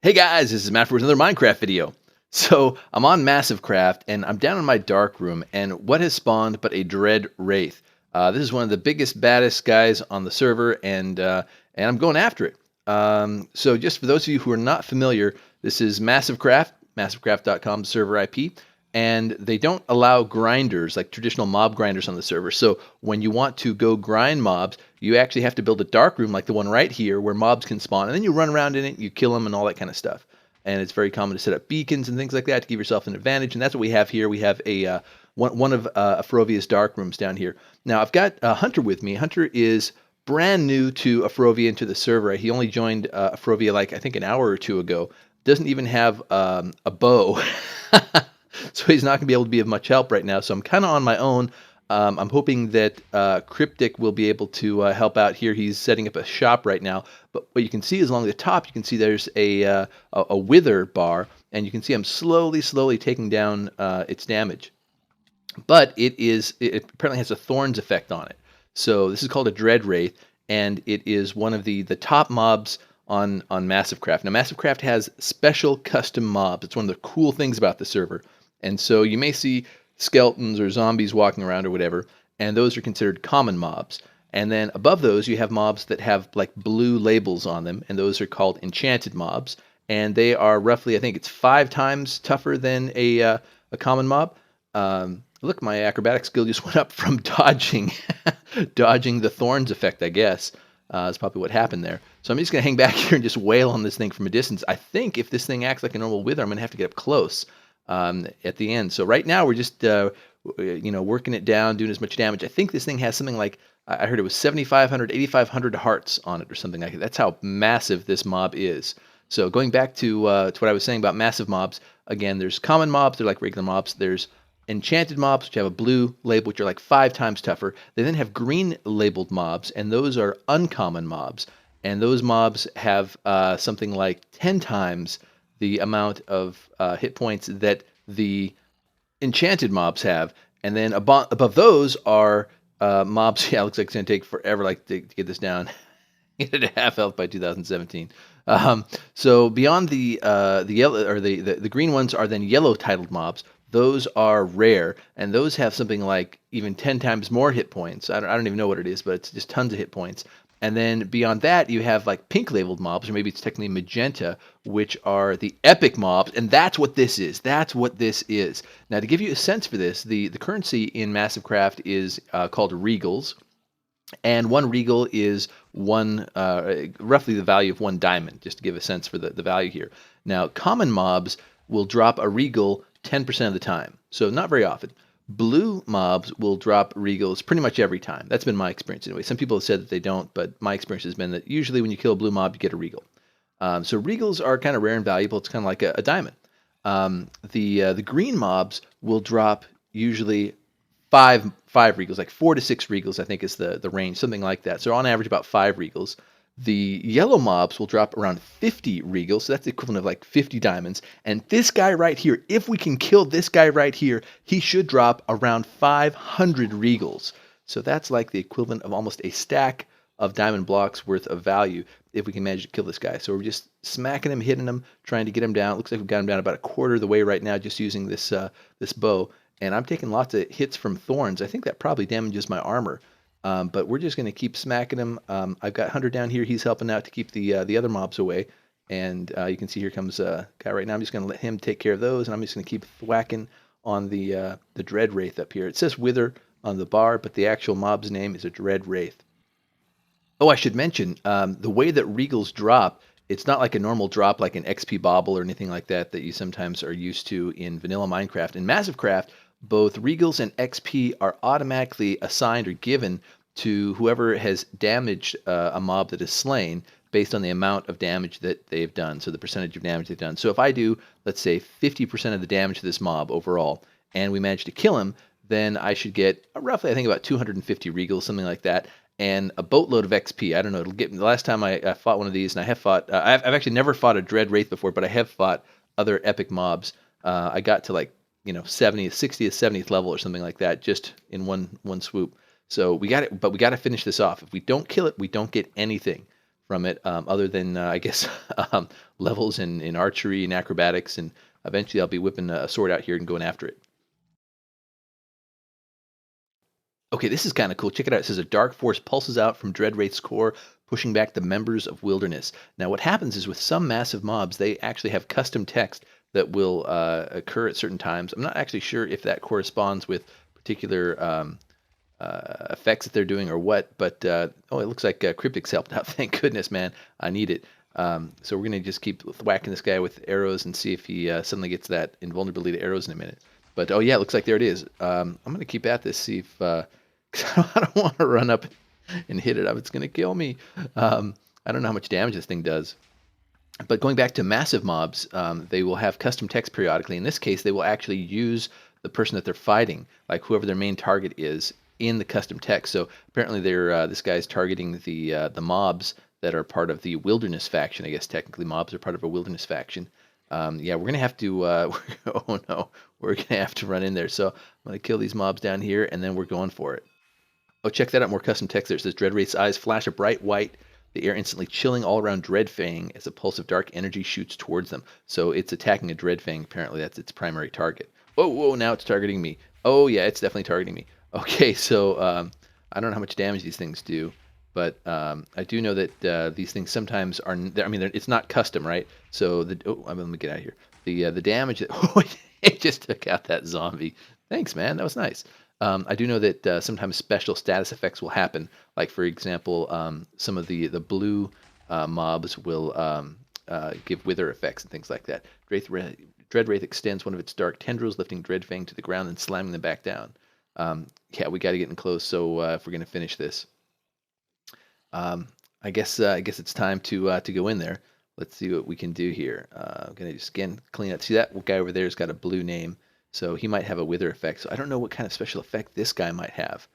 Hey guys, this is Matt for another Minecraft video. So I'm on MassiveCraft and I'm down in my dark room, and what has spawned but a dread wraith. This is one of the biggest, baddest guys on the server, and I'm going after it. So just for those of you who are not familiar, this is MassiveCraft, MassiveCraft.com server IP, and they don't allow grinders like traditional mob grinders on the server. So when you want to go grind mobs, you actually have to build a dark room like the one right here where mobs can spawn, and then you run around in it, you kill them, and all that kind of stuff. And it's very common to set up beacons and things like that to give yourself an advantage, and that's what we have here. We have a one of Afrovia's dark rooms down here. Now I've got Hunter with me. Hunter is brand new to Afrovia and to the server. He only joined Afrovia like I think an hour or two ago. Doesn't even have a bow. So he's not going to be able to be of much help right now. So I'm kind of on my own. I'm hoping that Cryptic will be able to help out here. He's setting up a shop right now. But what you can see is along the top, you can see there's a wither bar, and you can see I'm slowly taking down its damage. But it apparently has a thorns effect on it. So this is called a dread wraith, and it is one of the top mobs on MassiveCraft. Now MassiveCraft has special custom mobs. It's one of the cool things about the server. And so you may see skeletons or zombies walking around or whatever, and those are considered common mobs. And then above those, you have mobs that have like blue labels on them, and those are called enchanted mobs. And they are roughly, I think it's 5 times tougher than a common mob. Look, my acrobatic skill just went up from dodging the thorns effect, I guess. That's probably what happened there. So I'm just going to hang back here and just wail on this thing from a distance. I think if this thing acts like a normal wither, I'm going to have to get up close at the end. So right now we're just working it down, doing as much damage. I think this thing has something like, I heard it was 7,500, 8,500 hearts on it or something like that. That's how massive this mob is. So going back to what I was saying about massive mobs, again, there's common mobs, they're like regular mobs. There's enchanted mobs, which have a blue label, which are like 5 times tougher. They then have green labeled mobs, and those are uncommon mobs. And those mobs have something like 10 times the amount of hit points that the enchanted mobs have. And then above those are mobs. Yeah, it looks like it's going to take forever to get this down. Get it at half health by 2017. So beyond the yellow or the green ones are then yellow titled mobs. Those are rare, and those have something like even 10 times more hit points. I don't even know what it is, but it's just tons of hit points. And then beyond that, you have like pink labeled mobs, or maybe it's technically magenta, which are the epic mobs, and that's what this is. That's what this is. Now, to give you a sense for this, the currency in MassiveCraft is called regals, and one regal is roughly the value of 1 diamond, just to give a sense for the value here. Now, common mobs will drop a regal 10% of the time, so not very often. Blue mobs will drop regals pretty much every time. That's been my experience anyway. Some people have said that they don't, but my experience has been that usually when you kill a blue mob, you get a regal. So regals are kind of rare and valuable. It's kind of like a diamond. The green mobs will drop usually five regals, like 4 to 6 regals, I think is the range, something like that. So on average, about 5 regals. The yellow mobs will drop around 50 regals, so that's the equivalent of like 50 diamonds. And this guy right here, if we can kill this guy right here, he should drop around 500 regals. So that's like the equivalent of almost a stack of diamond blocks worth of value if we can manage to kill this guy. So we're just smacking him, hitting him, trying to get him down. It looks like we've got him down about a quarter of the way right now just using this bow. And I'm taking lots of hits from thorns. I think that probably damages my armor. But we're just going to keep smacking him. I've got Hunter down here. He's helping out to keep the other mobs away. And you can see here comes a guy right now. I'm just going to let him take care of those, and I'm just going to keep thwacking on the dread wraith up here. It says wither on the bar, but the actual mob's name is a dread wraith. Oh, I should mention, the way that regals drop, it's not like a normal drop like an XP bauble or anything like that you sometimes are used to in vanilla Minecraft. In MassiveCraft, both regals and XP are automatically assigned or given to whoever has damaged a mob that is slain based on the amount of damage that they've done, so the percentage of damage they've done. So if I do, let's say, 50% of the damage to this mob overall, and we manage to kill him, then I should get roughly, I think, about 250 regals, something like that, and a boatload of XP. I don't know. It'll get me. The last time I fought one of these, and I have fought, I've actually never fought a dread wraith before, but I have fought other epic mobs. I got to like 60th, 70th level or something like that, just in one swoop. So we got it, but we got to finish this off. If we don't kill it, we don't get anything from it, other than I guess levels in archery and acrobatics, and eventually I'll be whipping a sword out here and going after it. Okay, this is kind of cool. Check it out. It says a dark force pulses out from Dread Wraith's core, pushing back the members of Wilderness. Now, what happens is with some massive mobs, they actually have custom text that will occur at certain times. I'm not actually sure if that corresponds with particular effects that they're doing or what, but oh, it looks like Cryptic's helped out. Thank goodness, man. I need it. So we're going to just keep whacking this guy with arrows and see if he suddenly gets that invulnerability to arrows in a minute. But oh yeah, it looks like there it is. I'm going to keep at this, see if 'cause I don't want to run up and hit it up. It's going to kill me. I don't know how much damage this thing does. But going back to massive mobs, they will have custom text periodically. In this case, they will actually use the person that they're fighting, like whoever their main target is, in the custom text. So apparently, they're this guy's targeting the mobs that are part of the Wilderness faction. I guess technically, mobs are part of a Wilderness faction. Yeah, we're gonna have to. Oh no, we're gonna have to run in there. So I'm gonna kill these mobs down here, and then we're going for it. Oh, check that out. More custom text there. It says Dreadwraith's eyes flash a bright white, the air instantly chilling all around Dreadfang as a pulse of dark energy shoots towards them. So it's attacking a Dreadfang. Apparently, that's its primary target. Whoa, whoa, now it's targeting me. Oh, yeah, it's definitely targeting me. Okay, so I don't know how much damage these things do, but I do know that these things sometimes are, I mean, it's not custom, right? So, let me get out of here. The damage, oh, it just took out that zombie. Thanks, man. That was nice. I do know that sometimes special status effects will happen. Like, for example, some of the blue mobs will give wither effects and things like that. Dreadwraith extends one of its dark tendrils, lifting Dreadfang to the ground and slamming them back down. Yeah, we got to get in close. So if we're going to finish this, I guess it's time to go in there. Let's see what we can do here. I'm gonna just again clean up. See that guy over there's got a blue name, so he might have a wither effect. So I don't know what kind of special effect this guy might have.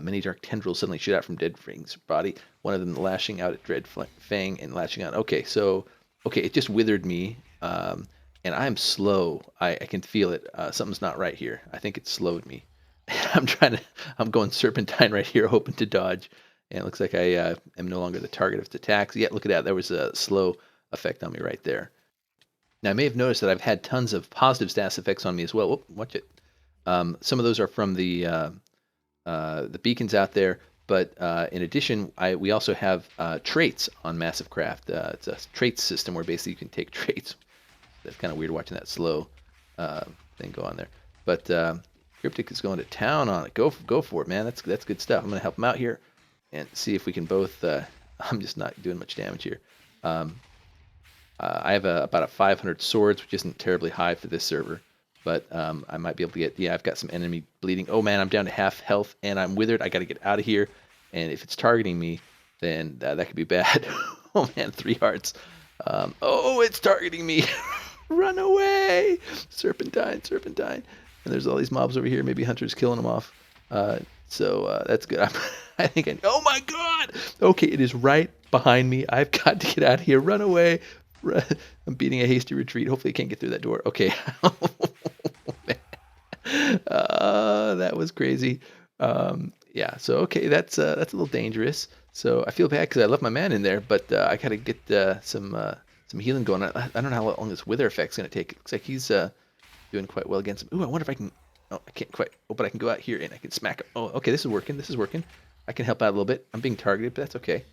Many dark tendrils suddenly shoot out from Dreadfang's body. One of them lashing out at Dreadfang and latching out. Okay, so it just withered me, and I'm slow. I can feel it. Something's not right here. I think it slowed me. I'm going serpentine right here, hoping to dodge. And it looks like I am no longer the target of its attacks. Yeah, look at that. There was a slow effect on me right there. Now, I may have noticed that I've had tons of positive status effects on me as well. Whoop, watch it. Some of those are from the beacons out there. But in addition, we also have traits on MassiveCraft. It's a traits system where basically you can take traits. That's kind of weird watching that slow thing go on there. But Cryptic is going to town on it. Go for it, man. That's good stuff. I'm going to help him out here and see if we can both. I'm just not doing much damage here. I have about a 500 swords, which isn't terribly high for this server, but I might be able to get. Yeah, I've got some enemy bleeding. Oh man, I'm down to half health and I'm withered. I got to get out of here. And if it's targeting me, then that could be bad. Oh man, 3 hearts. Oh, it's targeting me. Run away! Serpentine. And there's all these mobs over here. Maybe Hunter's killing them off. So that's good. I think oh my god! Okay, it is right behind me. I've got to get out of here. Run away. I'm beating a hasty retreat. Hopefully I can't get through that door. Okay. That was crazy. Yeah, so okay, that's a little dangerous. So I feel bad because I left my man in there, but I gotta get some healing going on. I don't know how long this wither effect's gonna take. It looks like he's doing quite well against him. Ooh, I wonder if I can. Oh, I can't quite. Oh, but I can go out here and I can smack him. Oh, okay, this is working. I can help out a little bit. I'm being targeted, but that's okay.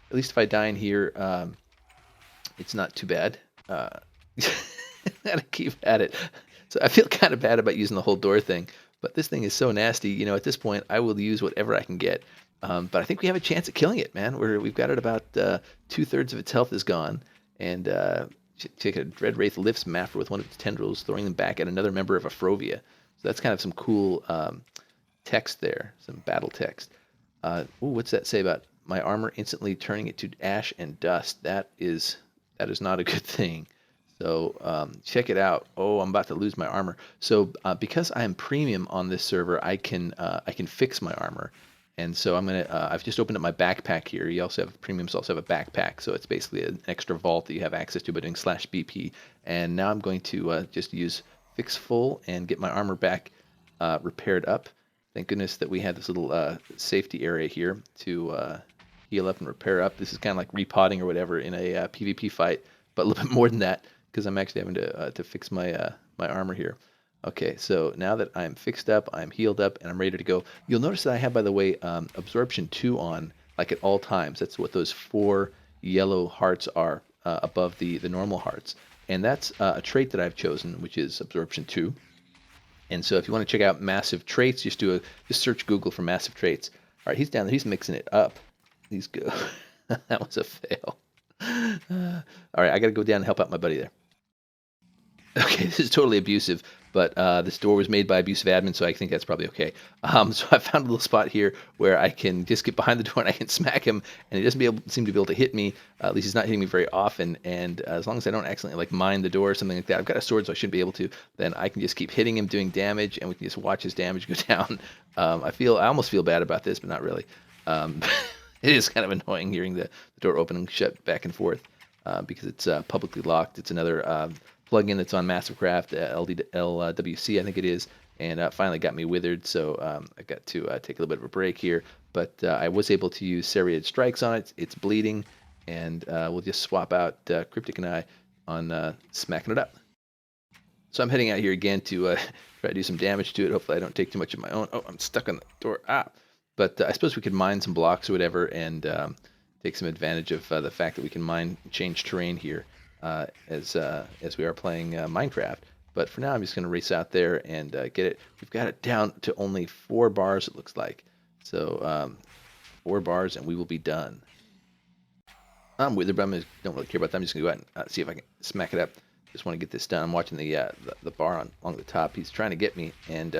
At least if I die in here, it's not too bad. Gotta keep at it. So I feel kind of bad about using the whole door thing, but this thing is so nasty. You know, at this point, I will use whatever I can get. But I think we have a chance at killing it, man. We've got it about 2/3 of its health is gone, and check it. Dread Wraith lifts Mafra with one of its tendrils, throwing them back at another member of Afrovia. So that's kind of some cool text there, some battle text. Ooh, what's that say about my armor instantly turning it to ash and dust? That is not a good thing. So check it out. Oh, I'm about to lose my armor. So because I am premium on this server, I can fix my armor. And so I've just opened up my backpack here. You also have premiums also have a backpack. So it's basically an extra vault that you have access to by doing /BP. And now I'm going to just use fix full and get my armor back repaired up. Thank goodness that we had this little safety area here to heal up and repair up. This is kind of like repotting or whatever in a PvP fight, but a little bit more than that because I'm actually having to fix my my armor here. Okay, so now that I'm fixed up, I'm healed up, and I'm ready to go. You'll notice that I have, by the way, Absorption 2 on, like at all times. That's what those 4 yellow hearts are above the normal hearts. And that's a trait that I've chosen, which is Absorption 2. And so if you want to check out massive traits, just search Google for massive traits. All right, he's down there. He's mixing it up. He's good. That was a fail. All right, I got to go down and help out my buddy there. Okay, this is totally abusive, but this door was made by abusive admin, so I think that's probably okay. So I found a little spot here where I can just get behind the door and I can smack him, and he doesn't seem to be able to hit me. At least he's not hitting me very often, and as long as I don't accidentally like mine the door or something like that, I've got a sword, so I shouldn't be able to. Then I can just keep hitting him, doing damage, and we can just watch his damage go down. I almost feel bad about this, but not really. It is kind of annoying hearing the door open and shut back and forth because it's publicly locked. It's another plugin that's on MassiveCraft, LWC, I think it is, and finally got me withered, so I got to take a little bit of a break here, but I was able to use serrated strikes on it. It's bleeding, and we'll just swap out Cryptic and I on smacking it up. So I'm heading out here again to try to do some damage to it. Hopefully I don't take too much of my own. Oh, I'm stuck on the door. But I suppose we could mine some blocks or whatever and take some advantage of the fact that we can change terrain here. As we are playing Minecraft. But for now, I'm just going to race out there and get it. We've got it down to only 4 bars, it looks like. So 4 bars, and we will be done. I'm withered, but I don't really care about that. I'm just going to go out and see if I can smack it up. Just want to get this done. I'm watching the bar along the top. He's trying to get me, and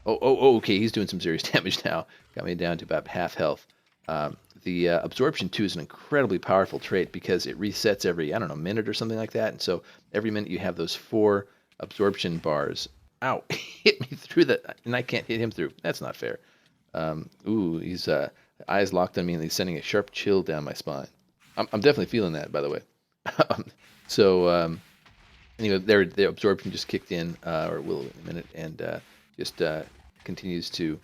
okay, he's doing some serious damage now. Got me down to about half health. The Absorption 2 is an incredibly powerful trait because it resets every, I don't know, minute or something like that. And so every minute you have those 4 absorption bars. Ow, hit me through that, and I can't hit him through. That's not fair. He's eyes locked on me, and he's sending a sharp chill down my spine. I'm definitely feeling that, by the way. Anyway, the absorption just kicked in, or will in a minute, and just continues to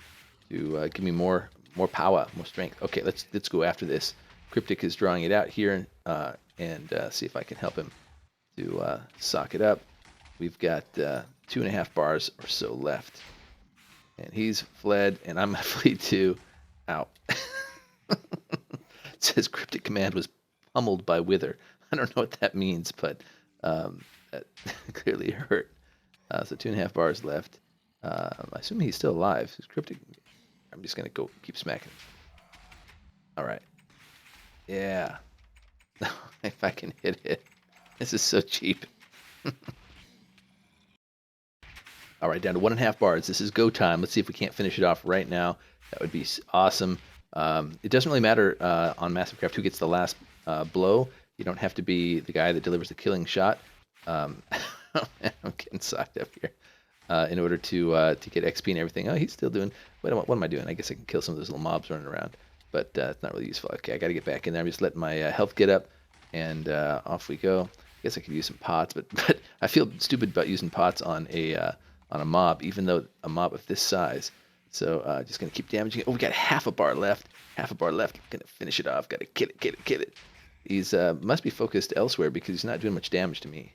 give me more power, more strength. Okay, let's go after this. Cryptic is drawing it out here, and see if I can help him to sock it up. We've got 2.5 bars or so left, and he's fled, and I'm gonna flee too. Ow! It says Cryptic Command was pummeled by Wither. I don't know what that means, but that clearly hurt. So 2.5 bars left. I assume he's still alive. He's Cryptic. I'm just gonna go keep smacking. All right. Yeah. If I can hit it. This is so cheap. All right, down to 1.5 bars. This is go time. Let's see if we can't finish it off right now. That would be awesome. It doesn't really matter on MassiveCraft who gets the last blow. You don't have to be the guy that delivers the killing shot. I'm getting socked up here. In order to get XP and everything. Oh, he's still doing. What am I doing? I guess I can kill some of those little mobs running around, but it's not really useful. Okay, I got to get back in there. I'm just letting my health get up, and off we go. I guess I could use some pots, but I feel stupid about using pots on a mob, even though a mob of this size. So just gonna keep damaging it. Oh, we got half a bar left. Half a bar left. I'm gonna finish it off. Gotta kill it. He's must be focused elsewhere because he's not doing much damage to me.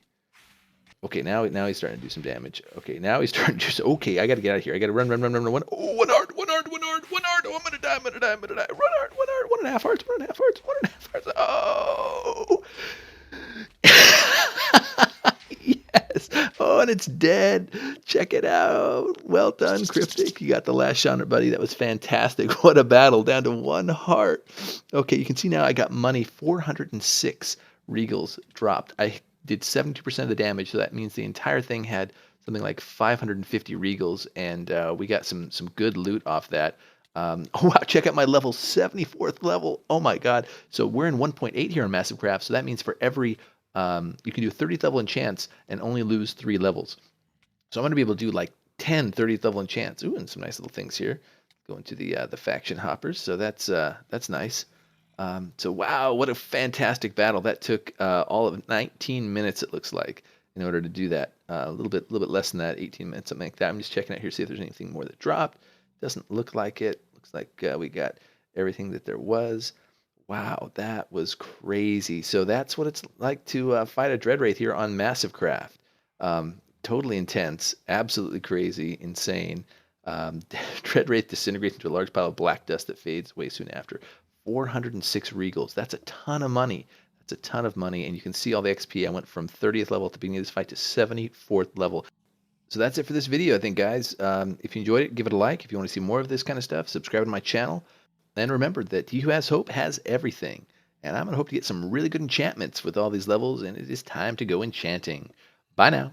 Okay, now he's starting to do some damage. Okay, now he's starting to. Okay, I gotta get out of here. I gotta run. Oh, one heart. Oh, I'm gonna die. Run heart. 1.5 hearts. 1.5 hearts. Oh. Yes. Oh, and it's dead. Check it out. Well done, Cryptic. You got the last shot, buddy. That was fantastic. What a battle. Down to 1 heart. Okay, you can see now I got money. 406 regals dropped. I did 72% of the damage, so that means the entire thing had something like 550 regals, and we got some good loot off that. Oh wow, check out my level, 74th level. Oh my god. So we're in 1.8 here on MassiveCraft, so that means for every you can do 30th level enchants and only lose 3 levels. So I'm going to be able to do like 10 30th level enchants. Ooh, and some nice little things here. Go into the faction hoppers, so that's nice. So wow, what a fantastic battle. That took all of 19 minutes, it looks like, in order to do that. A little bit less than that, 18 minutes, something like that. I'm just checking out here, see if there's anything more that dropped. Doesn't look like it. Looks like we got everything that there was. Wow, that was crazy. So that's what it's like to fight a Dread Wraith here on MassiveCraft. Totally intense, absolutely crazy, insane. Dread Wraith disintegrates into a large pile of black dust that fades away soon after. 406 regals. That's a ton of money. That's a ton of money. And you can see all the XP. I went from 30th level at the beginning of this fight to 74th level. So that's it for this video, I think, guys. If you enjoyed it, give it a like. If you want to see more of this kind of stuff, subscribe to my channel. And remember that he who has hope has everything. And I'm going to hope to get some really good enchantments with all these levels, and it is time to go enchanting. Bye now.